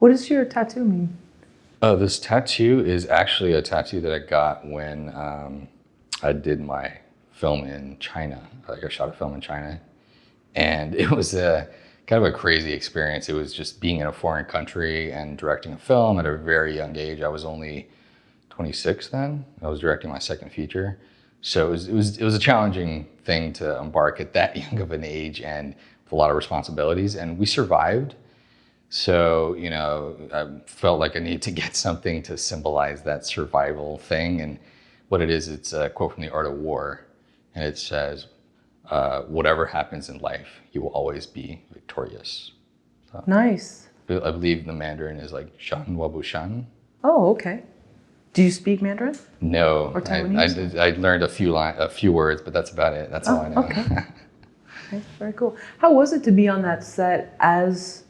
What does your tattoo mean? This tattoo is actually a tattoo that I got when I did my film in China. Like I shot a film in China, and it was a kind of a crazy experience. It was just being in a foreign country and directing a film at a very young age. I was only 26 then. I was directing my second feature, so it was a challenging thing to embark at that young of an age and with a lot of responsibilities. And we survived. So, I felt like I need to get something to symbolize that survival thing. And what it is, it's a quote from The Art of War. And it says, whatever happens in life, you will always be victorious. So, Nice. I believe the Mandarin is like Shan Wabu Shan. Oh, okay. Do you speak Mandarin? No, Or Taiwanese? I learned a few words, but that's about it. That's all I know. Okay. Okay, very cool. How was it to be on that set as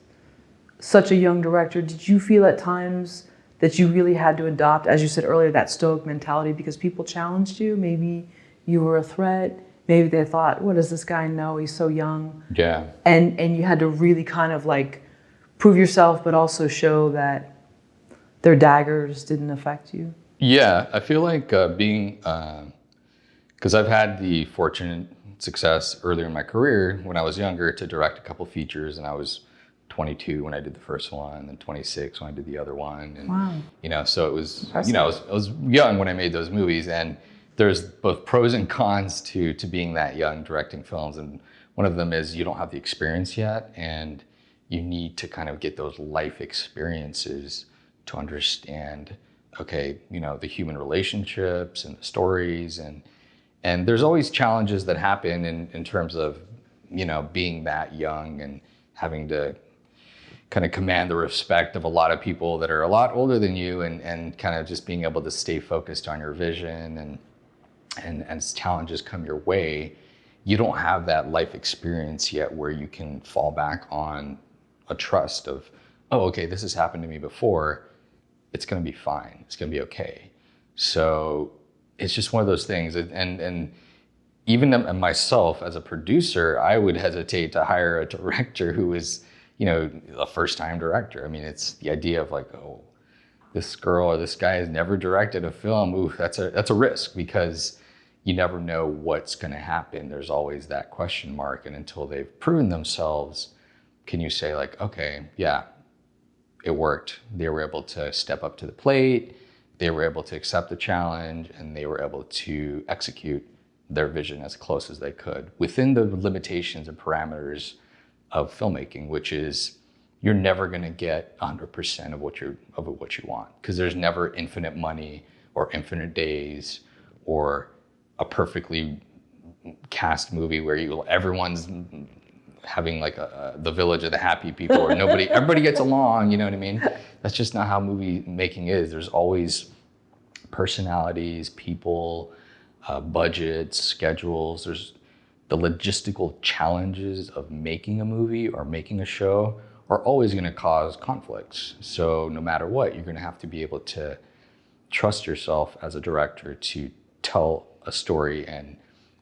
such a young director? Did you feel at times that you really had to adopt, as you said earlier, that stoic mentality because people challenged you? Maybe you were a threat. Maybe they thought, what does this guy know? He's so young. Yeah. And you had to really kind of like prove yourself, but also show that their daggers didn't affect you. Yeah, I feel like because I've had the fortunate success earlier in my career when I was younger to direct a couple features, and I was 22 when I did the first one, and 26 when I did the other one, and Wow. so it was Impressive. I was young when I made those movies, and there's both pros and cons to being that young directing films, and one of them is you don't have the experience yet, and you need to kind of get those life experiences to understand, okay, the human relationships and the stories, and there's always challenges that happen in terms of, being that young and having to kind of command the respect of a lot of people that are a lot older than you, and kind of just being able to stay focused on your vision, and as challenges come your way, you don't have that life experience yet where you can fall back on a trust of, oh, okay, this has happened to me before. It's going to be fine. It's going to be okay. So it's just one of those things. And even myself as a producer, I would hesitate to hire a director who is, a first-time director. I mean, it's the idea of like, oh, this girl or this guy has never directed a film. Ooh, that's a risk, because you never know what's going to happen. There's always that question mark. And until they've proven themselves, can you say like, okay, yeah, it worked. They were able to step up to the plate. They were able to accept the challenge, and they were able to execute their vision as close as they could within the limitations and parameters of filmmaking, which is you're never going to get 100% of what you want, because there's never infinite money or infinite days or a perfectly cast movie where everyone's having like the village of the happy people, or everybody gets along, you know what I mean? That's just not how movie making is. There's always personalities, people, budgets, schedules. There's the logistical challenges of making a movie or making a show are always going to cause conflicts. So no matter what, you're going to have to be able to trust yourself as a director to tell a story and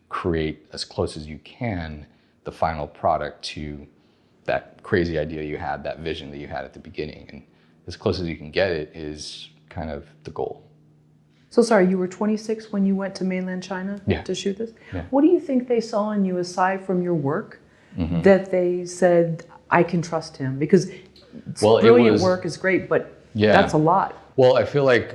create as close as you can the final product to that crazy idea you had, that vision that you had at the beginning. And as close as you can get it is kind of the goal. So sorry, you were 26 when you went to mainland China to shoot this? Yeah. What do you think they saw in you aside from your work that they said, I can trust him? Because brilliant work is great, but that's a lot. Well, I feel like,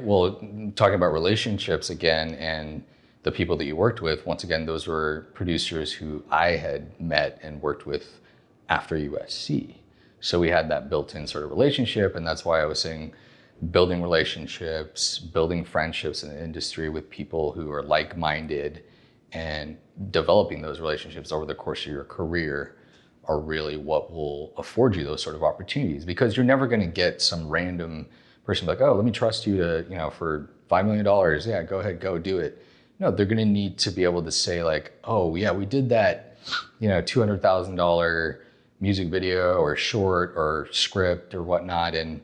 talking about relationships again and the people that you worked with, once again, those were producers who I had met and worked with after USC. So we had that built-in sort of relationship, and that's why I was saying building relationships, building friendships in the industry with people who are like-minded, and developing those relationships over the course of your career are really what will afford you those sort of opportunities, because you're never going to get some random person like, oh, let me trust you to, for $5 million. Yeah, go ahead, go do it. No, they're going to need to be able to say like, oh yeah, we did that, $200,000 music video or short or script or whatnot, and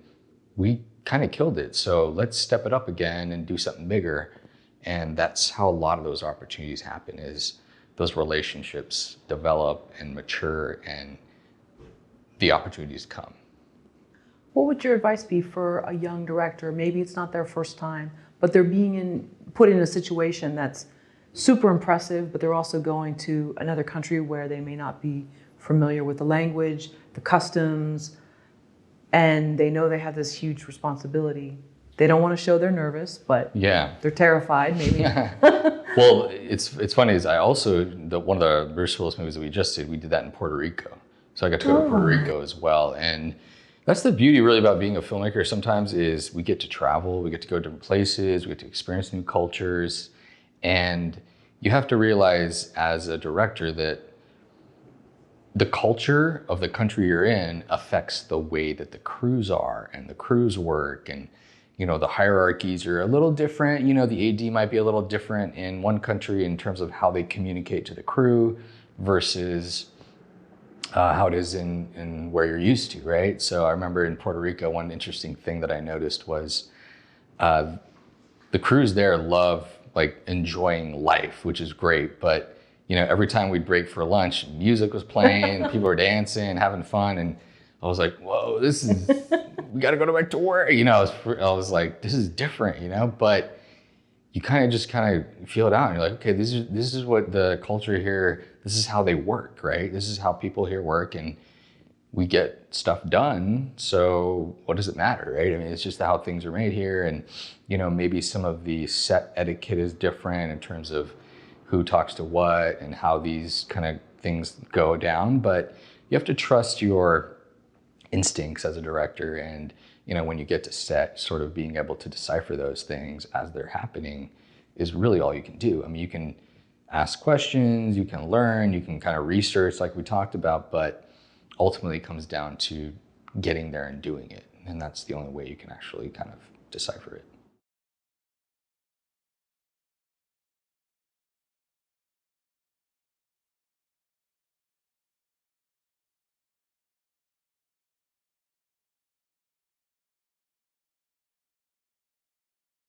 we kind of killed it. So let's step it up again and do something bigger. And that's how a lot of those opportunities happen, is those relationships develop and mature and the opportunities come. What would your advice be for a young director? Maybe it's not their first time, but they're put in a situation that's super impressive, but they're also going to another country where they may not be familiar with the language, the customs, and they know they have this huge responsibility. They don't want to show they're nervous, but Yeah. they're terrified maybe. Well, it's funny is I also, one of the Bruce Willis movies that we just did, we did that in Puerto Rico. So I got to go to Puerto Rico as well. And that's the beauty really about being a filmmaker sometimes is we get to travel, we get to go to different places, we get to experience new cultures. And you have to realize as a director that the culture of the country you're in affects the way that the crews are and the crews work. And, you know, the hierarchies are a little different. You know, the AD might be a little different in one country in terms of how they communicate to the crew versus how it is in where you're used to, right? So I remember in Puerto Rico, one interesting thing that I noticed was the crews there love like enjoying life, which is great. But you know, every time we'd break for lunch, music was playing, people were dancing, having fun, and I was like, "Whoa, this is we got to go back to work." You know, I was like, "This is different," you know. But you kind of feel it out, and you're like, "Okay, this is what the culture here. This is how they work, right? This is how people here work, and we get stuff done. So what does it matter, right? I mean, it's just how things are made here, and you know, maybe some of the set etiquette is different in terms of who talks to what and how these kind of things go down. But you have to trust your instincts as a director, and you know, when you get to set, sort of being able to decipher those things as they're happening is really all you can do. I mean, you can ask questions, you can learn, you can kind of research like we talked about, but ultimately it comes down to getting there and doing it. And that's the only way you can actually kind of decipher it.